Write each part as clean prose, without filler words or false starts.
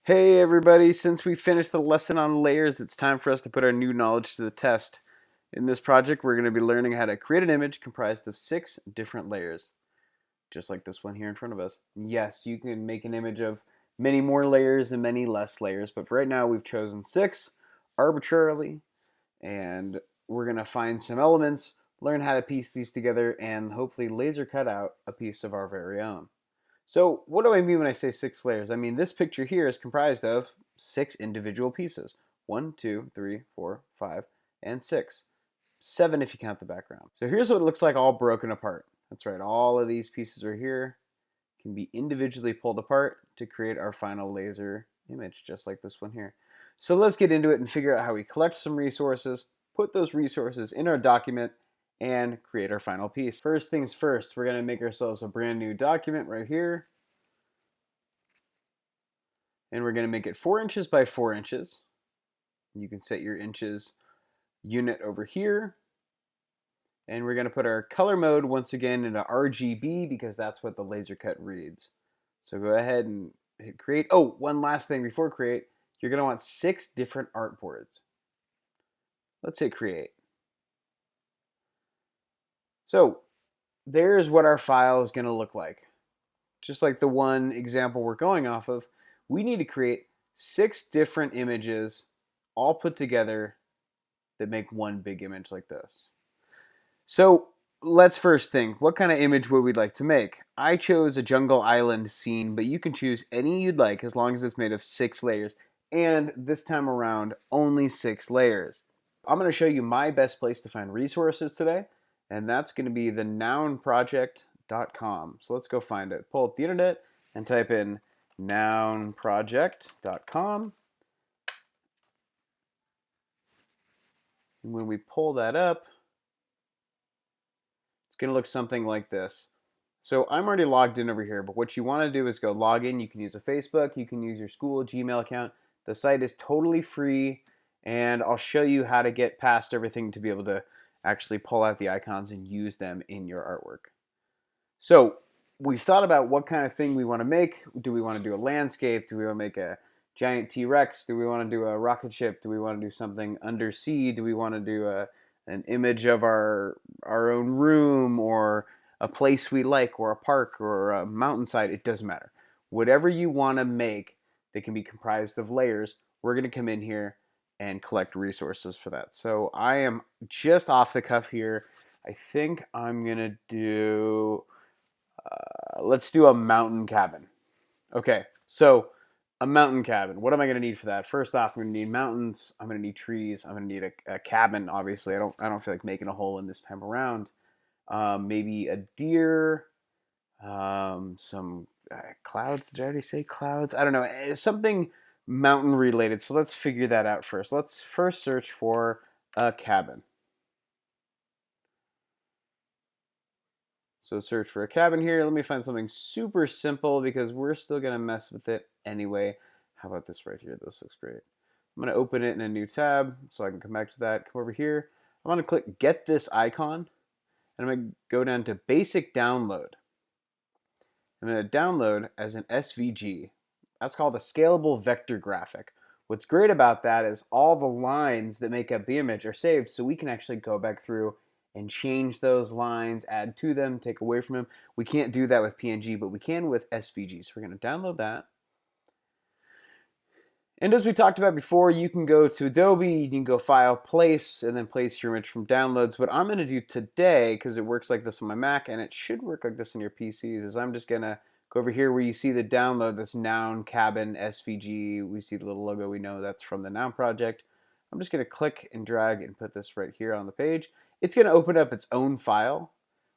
Hey everybody, since we finished the lesson on layers, it's time for us to put our new knowledge to the test. In this project, we're going to be learning how to create an image comprised of 6 different layers, just like this one here in front of us. Yes, you can make an image of many more layers and many less layers, but for right now we've chosen 6 arbitrarily, and we're going to find some elements, learn how to piece these together, and hopefully laser cut out a piece of our very own. So what do I mean when I say 6 layers? I mean this picture here is comprised of 6 individual pieces. 1, 2, 3, 4, 5, and 6. 7 if you count the background. So here's what it looks like all broken apart. That's right, all of these pieces are here, can be individually pulled apart to create our final laser image, just like this one here. So let's get into it and figure out how we collect some resources, put those resources in our document, and create our final piece. First things first, we're going to make ourselves a brand new document right here. And we're going to make it 4 inches by 4 inches. You can set your inches unit over here. And we're going to put our color mode once again into RGB because that's what the laser cut reads. So go ahead and hit create. Oh, one last thing before create, you're going to want 6 different artboards. Let's hit create. So there's what our file is going to look like. Just like the one example we're going off of, we need to create 6 different images all put together that make one big image like this. So let's first think, what kind of image would we like to make? I chose a jungle island scene, but you can choose any you'd like as long as it's made of 6 layers. And this time around, only 6 layers. I'm going to show you my best place to find resources today, and that's going to be the nounproject.com. So let's go find it. Pull up the internet and type in nounproject.com. And when we pull that up, it's going to look something like this. So I'm already logged in over here, but what you want to do is go log in. You can use a Facebook, you can use your school Gmail account. The site is totally free, and I'll show you how to get past everything to be able to actually pull out the icons and use them in your artwork. So we've thought about what kind of thing we want to make. Do we want to do a landscape? Do we want to make a giant T-Rex? Do we want to do a rocket ship? Do we want to do something undersea? Do we want to do an image of our own room, or a place we like, or a park, or a mountainside? It doesn't matter. Whatever you want to make that can be comprised of layers, we're going to come in here and collect resources for that. So I am just off the cuff here. I think I'm going to do, let's do a mountain cabin. Okay, so a mountain cabin. What am I going to need for that? First off, I'm going to need mountains. I'm going to need trees. I'm going to need a cabin. Obviously, I don't feel like making a hole in this time around. Maybe a deer. Some clouds. Did I already say clouds? I don't know. Something mountain related. So let's figure that out first. Let's first search for a cabin. So search for a cabin here. Let me find something super simple because we're still going to mess with it anyway. How about this right here? This looks great. I'm going to open it in a new tab so I can come back to that. Come over here. I'm going to click get this icon, and I'm going to go down to basic download. I'm going to download as an SVG. That's called a scalable vector graphic. What's great about that is all the lines that make up the image are saved, so we can actually go back through and change those lines, add to them, take away from them. We can't do that with PNG, but we can with SVG. So we're going to download that. And as we talked about before, you can go to Adobe, you can go File, Place, and then place your image from downloads. What I'm going to do today, because it works like this on my Mac, and it should work like this on your PCs, is I'm just going to go over here where you see the download, this Noun Cabin SVG. We see the little logo, we know that's from the Noun Project. I'm just going to click and drag and put this right here on the page. It's going to open up its own file.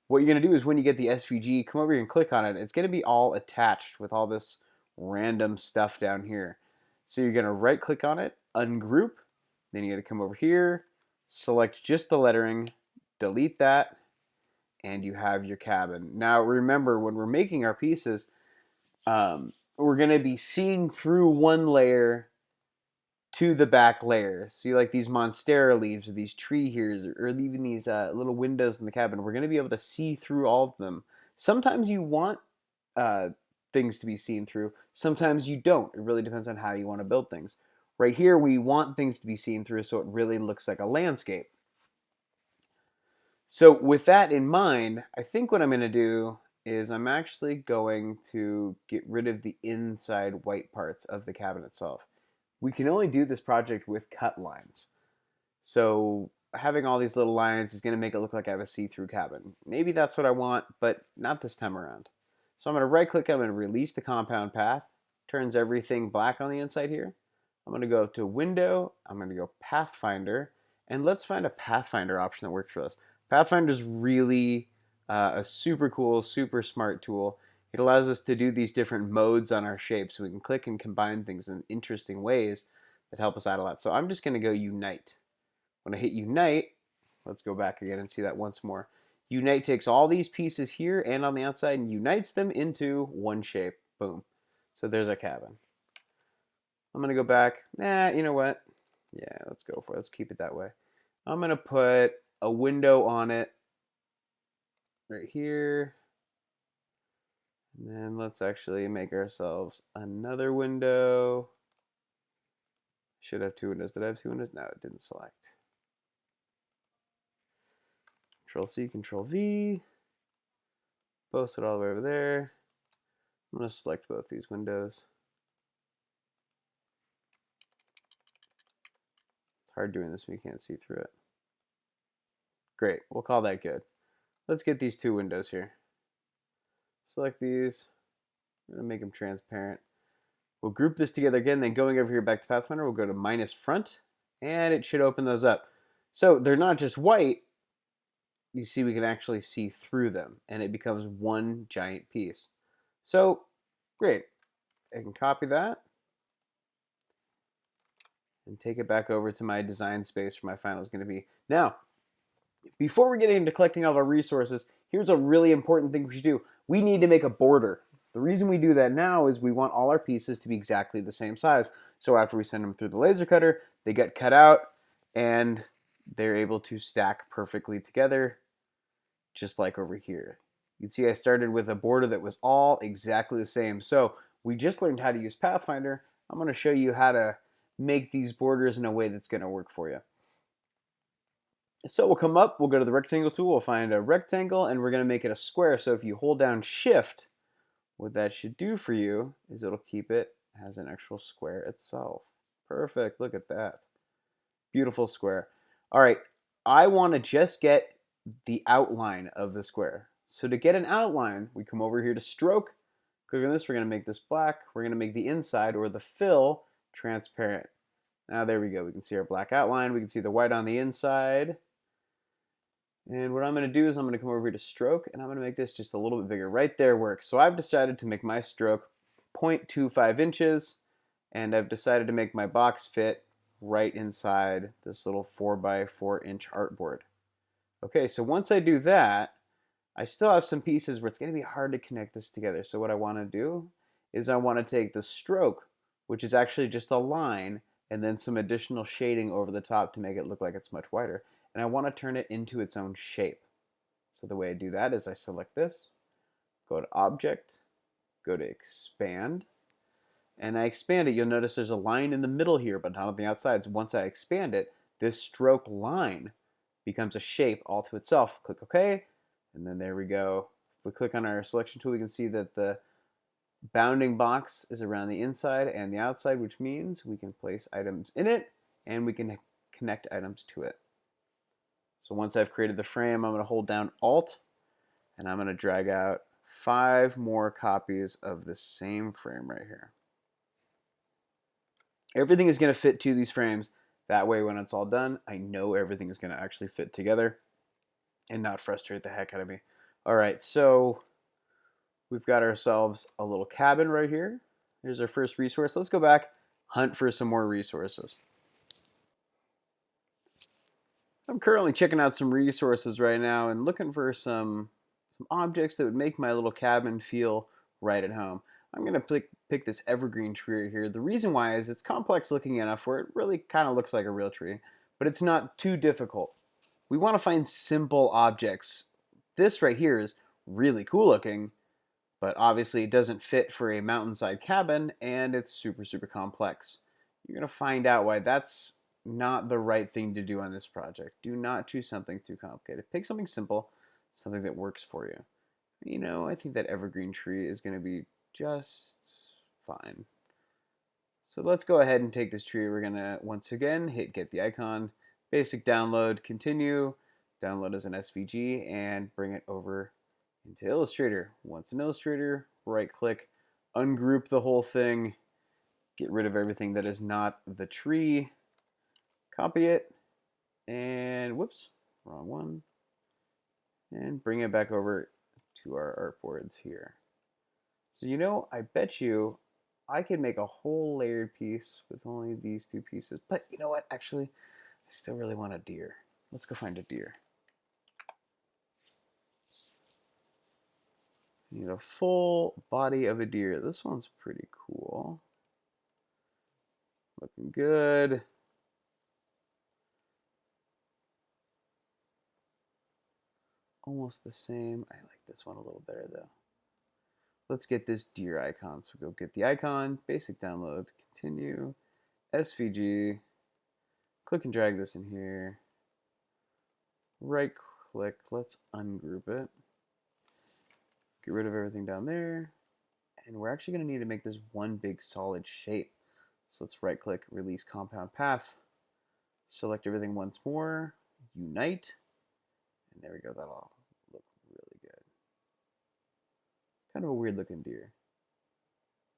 What you're going to do is when you get the SVG, come over here and click on it. It's going to be all attached with all this random stuff down here. So you're going to right click on it, ungroup, then you're going to come over here, select just the lettering, delete that, and you have your cabin. Now remember, when we're making our pieces, we're going to be seeing through one layer to the back layer. See, like these monstera leaves, or these tree here, or even these little windows in the cabin, we're going to be able to see through all of them. Sometimes you want things to be seen through. Sometimes you don't. It really depends on how you want to build things. Right here, we want things to be seen through so it really looks like a landscape. So with that in mind, I think what I'm going to do is I'm actually going to get rid of the inside white parts of the cabin itself. We can only do this project with cut lines. So having all these little lines is going to make it look like I have a see-through cabin. Maybe that's what I want, but not this time around. So I'm going to right click, I'm going to release the compound path, turns everything black on the inside here. I'm going to go to Window, I'm going to go Pathfinder, and let's find a Pathfinder option that works for us. Pathfinder is really a super cool, super smart tool. It allows us to do these different modes on our shape, so we can click and combine things in interesting ways that help us out a lot. So I'm just going to go Unite. When I hit Unite, let's go back again and see that once more. Unite takes all these pieces here and on the outside and unites them into one shape. Boom. So there's our cabin. I'm going to go back. You know what? Yeah, let's go for it. Let's keep it that way. I'm going to put a window on it right here. And then let's actually make ourselves another window. Should have two windows. Did I have two windows? No, it didn't select. Control C, Control V. Post it all the way over there. I'm going to select both these windows. It's hard doing this when you can't see through it. Great, we'll call that good. Let's get these two windows here. Select these. I'm going to make them transparent. We'll group this together again, then going over here back to Pathfinder, we'll go to minus front, and it should open those up. So they're not just white. You see we can actually see through them, and it becomes one giant piece. So, great. I can copy that and take it back over to my design space where my final is going to be. Now, before we get into collecting all our resources, here's a really important thing we should do. We need to make a border. The reason we do that now is we want all our pieces to be exactly the same size. So after we send them through the laser cutter, they get cut out and they're able to stack perfectly together, just like over here. You can see I started with a border that was all exactly the same. So we just learned how to use Pathfinder. I'm going to show you how to make these borders in a way that's going to work for you. So we'll come up, we'll go to the rectangle tool, we'll find a rectangle, and we're going to make it a square. So if you hold down Shift, what that should do for you is it'll keep it as an actual square itself. Perfect, look at that. Beautiful square. All right, I want to just get the outline of the square. So to get an outline, we come over here to Stroke, click on this, we're going to make this black, we're going to make the inside or the fill transparent. Now there we go, we can see our black outline, we can see the white on the inside. And what I'm going to do is I'm going to come over here to Stroke, and I'm going to make this just a little bit bigger. Right there works. So I've decided to make my stroke 0.25 inches, and I've decided to make my box fit right inside this little 4x4 inch artboard. Okay, so once I do that, I still have some pieces where it's going to be hard to connect this together. So what I want to do is I want to take the stroke, which is actually just a line, and then some additional shading over the top to make it look like it's much wider. And I want to turn it into its own shape. So the way I do that is I select this, go to Object, go to Expand, and I expand it. You'll notice there's a line in the middle here, but not on the outsides. Once I expand it, this stroke line becomes a shape all to itself. Click OK, and then there we go. If we click on our selection tool, we can see that the bounding box is around the inside and the outside, which means we can place items in it, and we can connect items to it. So once I've created the frame, I'm going to hold down Alt, and I'm going to drag out 5 more copies of the same frame right here. Everything is going to fit to these frames. That way, when it's all done, I know everything is going to actually fit together and not frustrate the heck out of me. All right, so we've got ourselves a little cabin right here. Here's our first resource. Let's go back, hunt for some more resources. I'm currently checking out some resources right now and looking for some objects that would make my little cabin feel right at home. I'm going to pick this evergreen tree right here. The reason why is it's complex looking enough where it really kind of looks like a real tree, but it's not too difficult. We want to find simple objects. This right here is really cool looking, but obviously it doesn't fit for a mountainside cabin, and it's super, super complex. You're going to find out why that's not the right thing to do on this project. Do not choose something too complicated. Pick something simple, something that works for you. You know, I think that evergreen tree is going to be just fine. So let's go ahead and take this tree. We're going to, once again, hit get the icon, basic download, continue, download as an SVG, and bring it over into Illustrator. Once in Illustrator, right click, ungroup the whole thing, get rid of everything that is not the tree, copy it, and whoops, wrong one, and bring it back over to our artboards here. So you know, I bet you I could make a whole layered piece with only these two pieces. But you know what? Actually, I still really want a deer. Let's go find a deer. You need a full body of a deer. This one's pretty cool. Looking good. Almost the same. I like this one a little better though. Let's get this deer icon. So go get the icon, basic download, continue, SVG, click and drag this in here, right click, let's ungroup it, get rid of everything down there, and we're actually going to need to make this one big solid shape. So let's right click, release compound path, select everything once more, unite, and there we go, that'll look really good. Kind of a weird looking deer.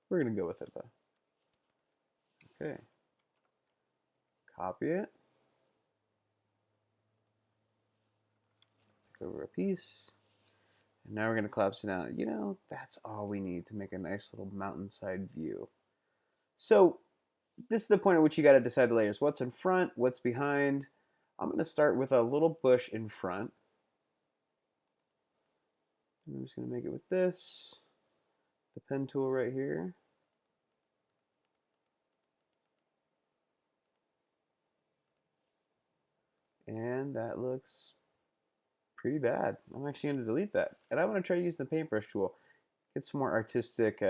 We're going to go with it though. Okay. Copy it. Over a piece. And now we're going to collapse it down. You know, that's all we need to make a nice little mountainside view. So this is the point at which you got to decide the layers. What's in front? What's behind? I'm going to start with a little bush in front. I'm just going to make it with this. The pen tool right here. And that looks pretty bad. I'm actually going to delete that. And I want to try to use the paintbrush tool. Get some more artistic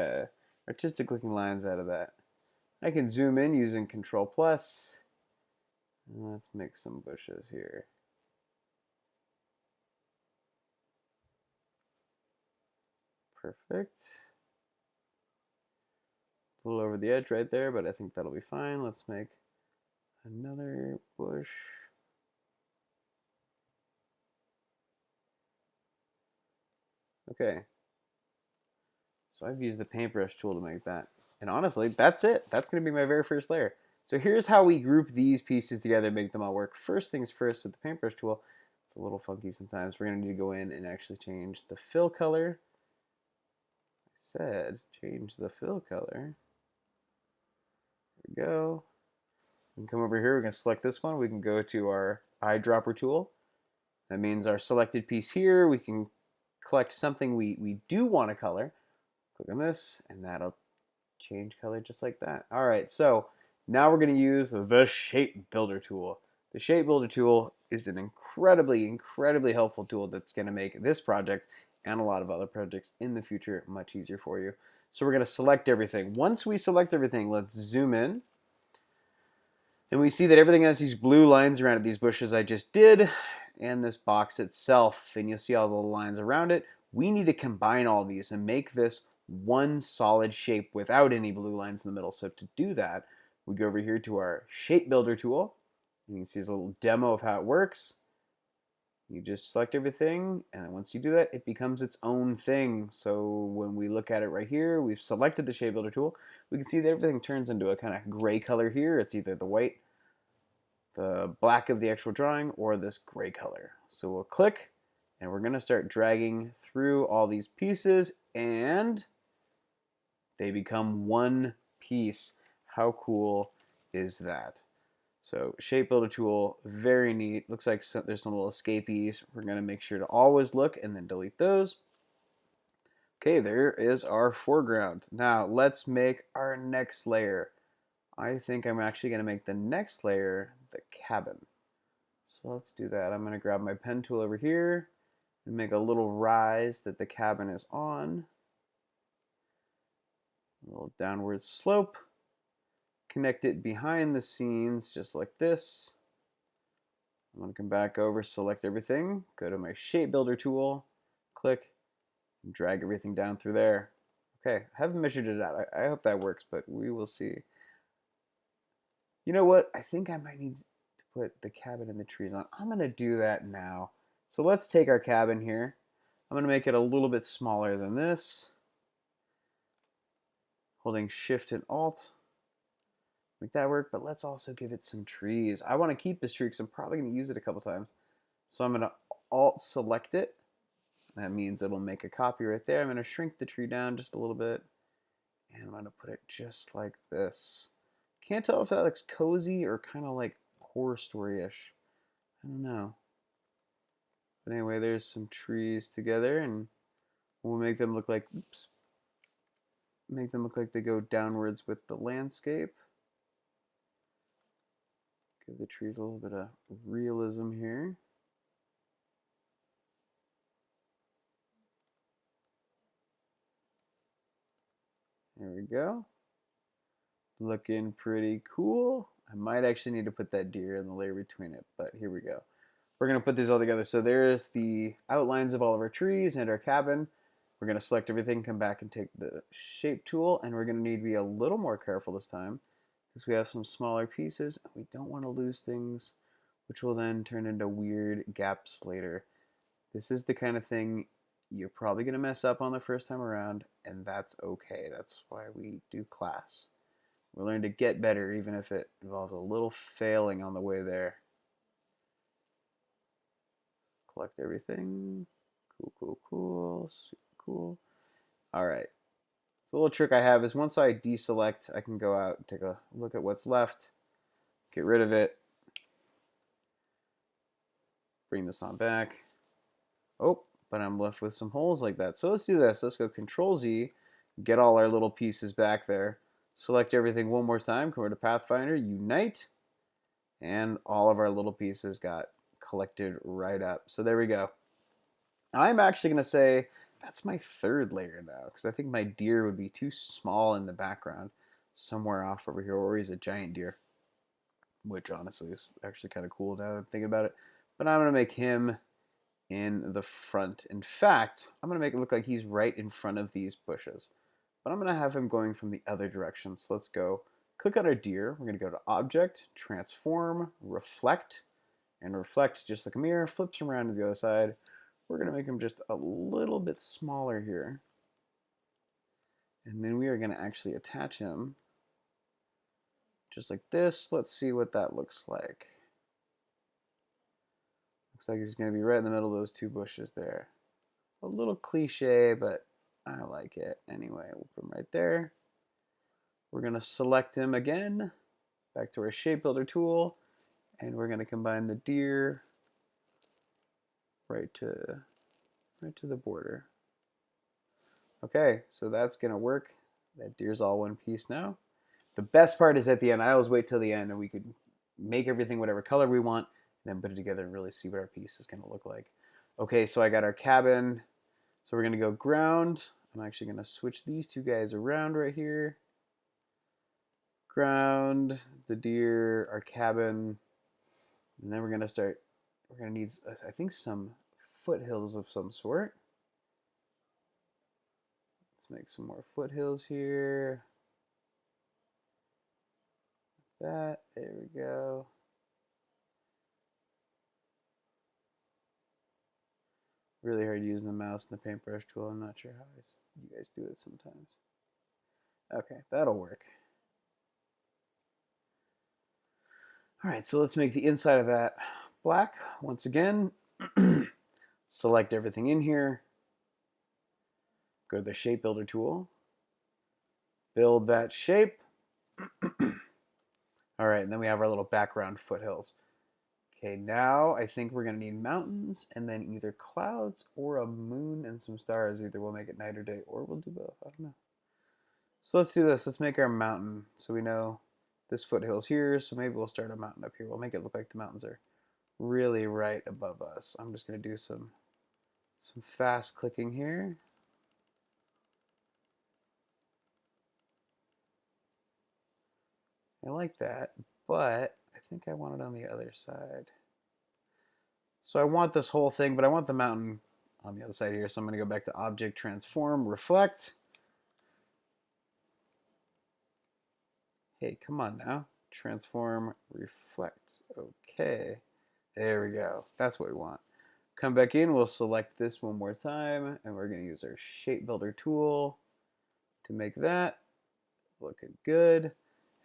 looking lines out of that. I can zoom in using Control Plus. Let's make some bushes here. Perfect. A little over the edge right there, but I think that'll be fine. Let's make another bush. Okay. So I've used the paintbrush tool to make that. And honestly, that's it. That's going to be my very first layer. So here's how we group these pieces together, make them all work. First things first, with the paintbrush tool, it's a little funky sometimes. We're going to need to go in and actually change the fill color. I said change the fill color. There we go. We can come over here. We can select this one. We can go to our eyedropper tool. That means our selected piece here. We can collect something we do want to color. Click on this, and that'll change color just like that. All right, so now we're going to use the Shape Builder tool. The Shape Builder tool is an incredibly helpful tool that's going to make this project and a lot of other projects in the future much easier for you. So we're going to select everything. Once we select everything, let's zoom in. And we see that everything has these blue lines around it, these bushes I just did, and this box itself, and you'll see all the lines around it. We need to combine all these and make this one solid shape without any blue lines in the middle. So to do that, we go over here to our Shape Builder tool. You can see a little demo of how it works. You just select everything, and then once you do that, it becomes its own thing. So when we look at it right here, we've selected the Shape Builder tool. We can see that everything turns into a kind of gray color here. It's either the white, the black of the actual drawing, or this gray color. So we'll click, and we're going to start dragging through all these pieces, and they become one piece. How cool is that? So Shape Builder tool, very neat. Looks like there's some little escapees. We're going to make sure to always look and then delete those. Okay, there is our foreground. Now let's make our next layer. I think I'm actually going to make the next layer the cabin. So let's do that. I'm going to grab my pen tool over here and make a little rise that the cabin is on. A little downward slope. Connect it behind the scenes just like this. I'm going to come back over, select everything, go to my shape builder tool, click, and drag everything down through there. Okay, I haven't measured it out. I hope that works, but we will see. You know what? I think I might need to put the cabin and the trees on. I'm going to do that now. So let's take our cabin here. I'm going to make it a little bit smaller than this. Holding Shift and Alt. Make that work, but let's also give it some trees. I want to keep this tree because I'm probably going to use it a couple times. So I'm going to Alt select it. That means it'll make a copy right there. I'm going to shrink the tree down just a little bit. And I'm going to put it just like this. Can't tell if that looks cozy or kind of like horror story-ish. I don't know. But anyway, there's some trees together, and we'll make them look like, oops, make them look like they go downwards with the landscape. Give the trees a little bit of realism here. There we go. Looking pretty cool. I might actually need to put that deer in the layer between it, but here we go. We're going to put these all together. So there's the outlines of all of our trees and our cabin. We're going to select everything, come back and take the shape tool, and we're going to need to be a little more careful this time because we have some smaller pieces and we don't want to lose things, which will then turn into weird gaps later. This is the kind of thing you're probably going to mess up on the first time around, and that's okay. That's why we do class. We learn to get better even if it involves a little failing on the way there. Collect everything. Cool, cool, cool. Super cool. All right. So a little trick I have is once I deselect, I can go out and take a look at what's left, get rid of it, bring this on back. Oh, but I'm left with some holes like that. So let's do this. Let's go Control Z, get all our little pieces back there. Select everything one more time, come over to Pathfinder, Unite, and all of our little pieces got collected right up. So there we go. I'm actually going to say that's my third layer now because I think my deer would be too small in the background somewhere off over here, or he's a giant deer, which honestly is actually kind of cool now that I'm thinking about it. But I'm going to make him in the front. In fact, I'm going to make it look like he's right in front of these bushes. But I'm going to have him going from the other direction. So let's go click on our deer. We're going to go to Object, Transform, Reflect, and Reflect just like a mirror, flips around to the other side. We're going to make him just a little bit smaller here. And then we are going to actually attach him just like this. Let's see what that looks like. Looks like he's going to be right in the middle of those two bushes there. A little cliche, but I like it. Anyway, we'll put him right there. We're going to select him again, back to our shape builder tool, and we're going to combine the deer right to the border. Okay, so that's going to work. That deer's all one piece now. The best part is at the end. I always wait till the end and we could make everything whatever color we want and then put it together and really see what our piece is going to look like. Okay, so I got our cabin. So we're going to go ground. I'm actually going to switch these two guys around right here. Ground, the deer, our cabin, and then we're going to need, I think, some foothills of some sort. Let's make some more foothills here. That, there we go. Really hard using the mouse and the paintbrush tool. I'm not sure how you guys do it sometimes. Okay, that'll work. All right, so let's make the inside of that black. Once again, select everything in here. Go to the shape builder tool. Build that shape. All right, and then we have our little background foothills. Okay, now I think we're gonna need mountains and then either clouds or a moon and some stars. Either we'll make it night or day, or we'll do both. I don't know. So let's do this. Let's make our mountain. So we know this foothill's here, so maybe we'll start a mountain up here. We'll make it look like the mountains are really right above us. I'm just gonna do some fast clicking here. I like that, but I think I want it on the other side. So I want this whole thing, but I want the mountain on the other side here. So I'm going to go back to Object, Transform, Reflect. Hey, come on now. Transform, Reflect. Okay. There we go. That's what we want. Come back in. We'll select this one more time, and we're going to use our Shape Builder tool to make that looking good.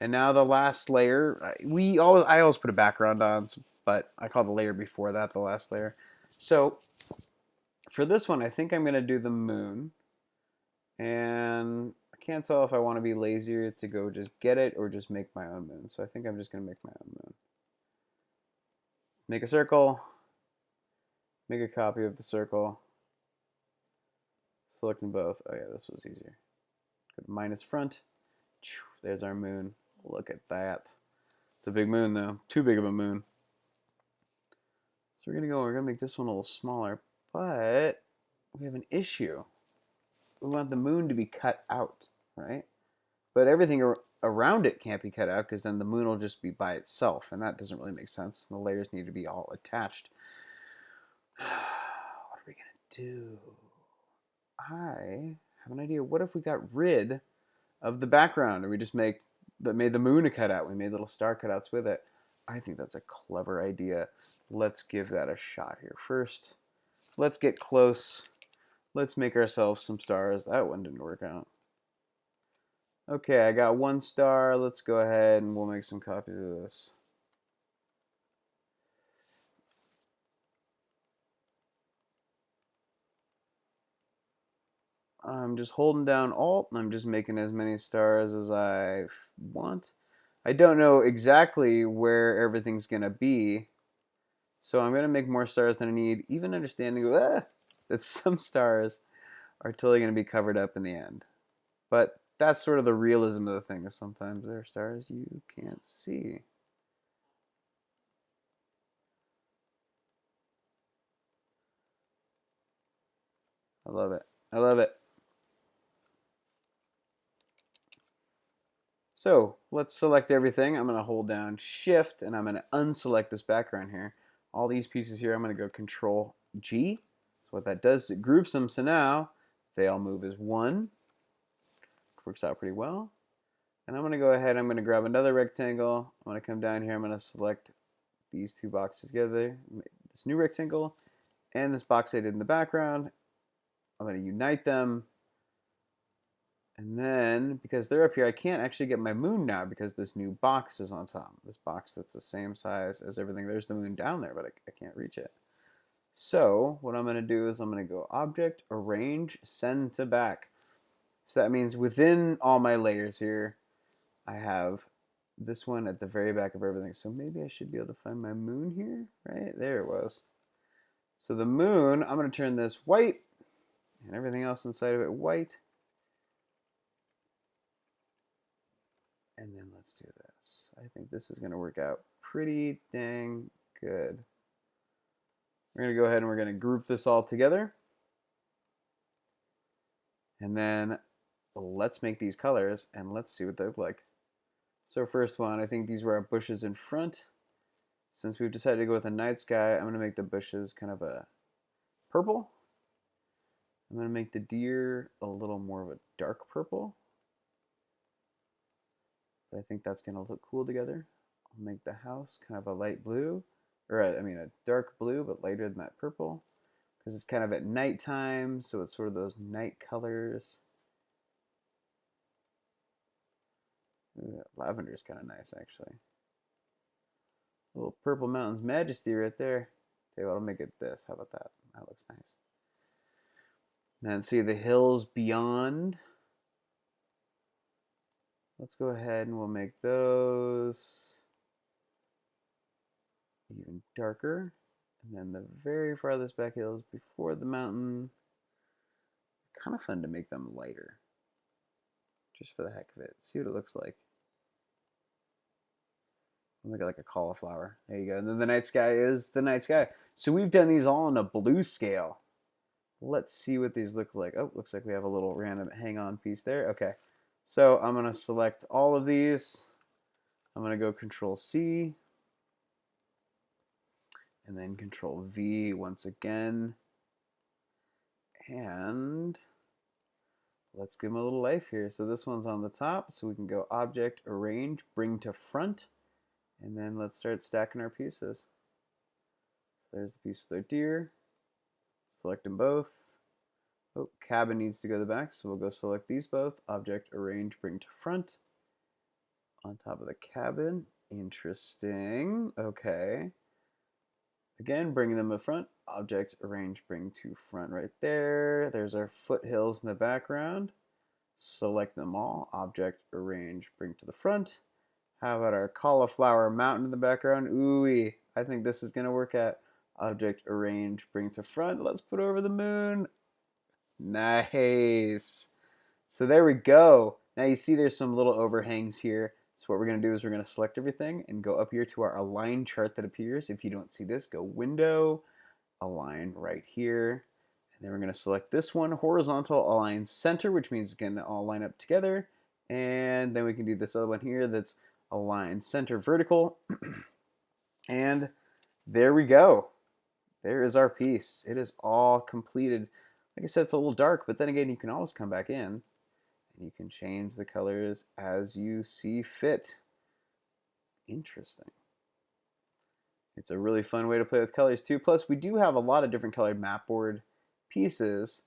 And now the last layer. I always put a background on, but I call the layer before that the last layer. So for this one, I think I'm going to do the moon. And I can't tell if I want to be lazier to go just get it or just make my own moon. So I think I'm just going to make my own moon. Make a circle. Make a copy of the circle. Select them both. Oh yeah, this was easier. Go to minus front. There's our moon. Look at that. It's a big moon though. Too big of a moon. So we're going to make this one a little smaller, but we have an issue. We want the moon to be cut out, right? But everything around it can't be cut out because then the moon will just be by itself, and that doesn't really make sense. The layers need to be all attached. What are we going to do? I have an idea. What if we got rid of the background and we just made the moon a cutout? We made little star cutouts with it. I think that's a clever idea. Let's give that a shot here. First, let's get close. Let's make ourselves some stars. That one didn't work out. Okay, I got one star. Let's go ahead and we'll make some copies of this. I'm just holding down Alt and I'm just making as many stars as I want. I don't know exactly where everything's going to be, so I'm going to make more stars than I need, even understanding that some stars are totally going to be covered up in the end. But that's sort of the realism of the thing, is sometimes there are stars you can't see. I love it. I love it. So let's select everything. I'm going to hold down Shift and I'm going to unselect this background here. All these pieces here, I'm going to go Control G. So what that does is it groups them, so now they all move as one. Works out pretty well. And I'm going to go ahead, I'm going to grab another rectangle. I'm going to come down here, I'm going to select these two boxes together, this new rectangle and this box I did in the background. I'm going to unite them. And then, because they're up here, I can't actually get my moon now because this new box is on top. This box that's the same size as everything. There's the moon down there, but I can't reach it. So what I'm going to do is I'm going to go Object, Arrange, Send to Back. So that means within all my layers here, I have this one at the very back of everything. So maybe I should be able to find my moon here, right? There it was. So the moon, I'm going to turn this white and everything else inside of it white. And then let's do this. I think this is going to work out pretty dang good. We're going to go ahead and we're going to group this all together. And then let's make these colors and let's see what they look like. So first one, I think these were our bushes in front. Since we've decided to go with a night sky, I'm going to make the bushes kind of a purple. I'm going to make the deer a little more of a dark purple. I think that's going to look cool together. I'll make the house kind of a light blue, or I mean a dark blue, but lighter than that purple, because it's kind of at nighttime, so it's sort of those night colors. Ooh, that lavender is kind of nice, actually. A little Purple Mountains Majesty right there. Okay, well, I'll make it this. How about that? That looks nice. And then see the hills beyond. Let's go ahead and we'll make those even darker. And then the very farthest back hills before the mountain. Kind of fun to make them lighter. Just for the heck of it. See what it looks like. I'll make it like a cauliflower. There you go. And then the night sky is the night sky. So we've done these all on a blue scale. Let's see what these look like. Oh, looks like we have a little random hang-on piece there. Okay. So I'm going to select all of these. I'm going to go Control C and then Control V once again. And let's give them a little life here. So this one's on the top, so we can go Object, Arrange, Bring to Front, and then let's start stacking our pieces. There's the piece with our deer. Select them both. Oh, cabin needs to go to the back, so we'll go select these both. Object, Arrange, Bring to Front. On top of the cabin. Interesting. Okay. Again, bringing them to front. Object, Arrange, Bring to Front right there. There's our foothills in the background. Select them all. Object, Arrange, Bring to the front. How about our cauliflower mountain in the background? Ooh-wee. I think this is going to work out. Object, Arrange, Bring to front. Let's put over the moon. Nice. So there we go. Now you see there's some little overhangs here. So what we're going to do is we're going to select everything and go up here to our align chart that appears. If you don't see this, go Window, Align right here. And then we're going to select this one, Horizontal Align Center, which means it's going to all line up together. And then we can do this other one here that's Align Center Vertical. And there we go. There is our piece. It is all completed. Like I said, it's a little dark, but then again, you can always come back in. You can change the colors as you see fit. Interesting. It's a really fun way to play with colors too. Plus, we do have a lot of different colored mapboard pieces,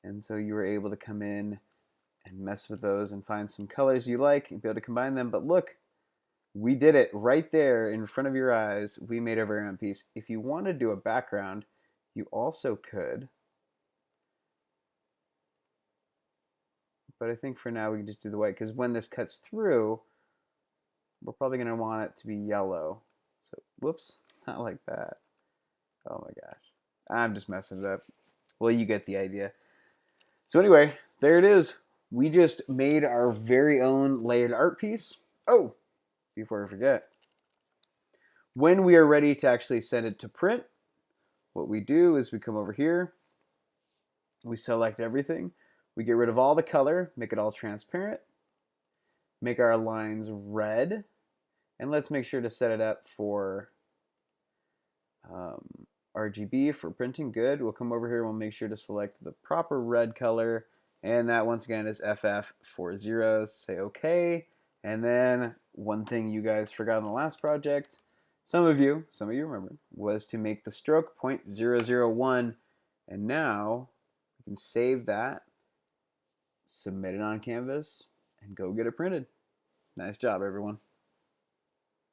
and so you were able to come in and mess with those and find some colors you like and be able to combine them. But look, we did it right there in front of your eyes. We made our very own piece. If you want to do a background, you also could. But I think for now we can just do the white, because when this cuts through, we're probably going to want it to be yellow. So, whoops, not like that. Oh my gosh. I'm just messing it up. Well, you get the idea. So anyway, there it is. We just made our very own layered art piece. Oh, before I forget. When we are ready to actually send it to print, what we do is we come over here, we select everything. We get rid of all the color, make it all transparent, make our lines red, and let's make sure to set it up for RGB for printing. Good. We'll come over here, we'll make sure to select the proper red color, and that once again is FF40. Say OK, and then one thing you guys forgot in the last project, some of you remember, was to make the stroke 0.001, and now we can save that, submit it on Canvas, and go get it printed. Nice job, everyone.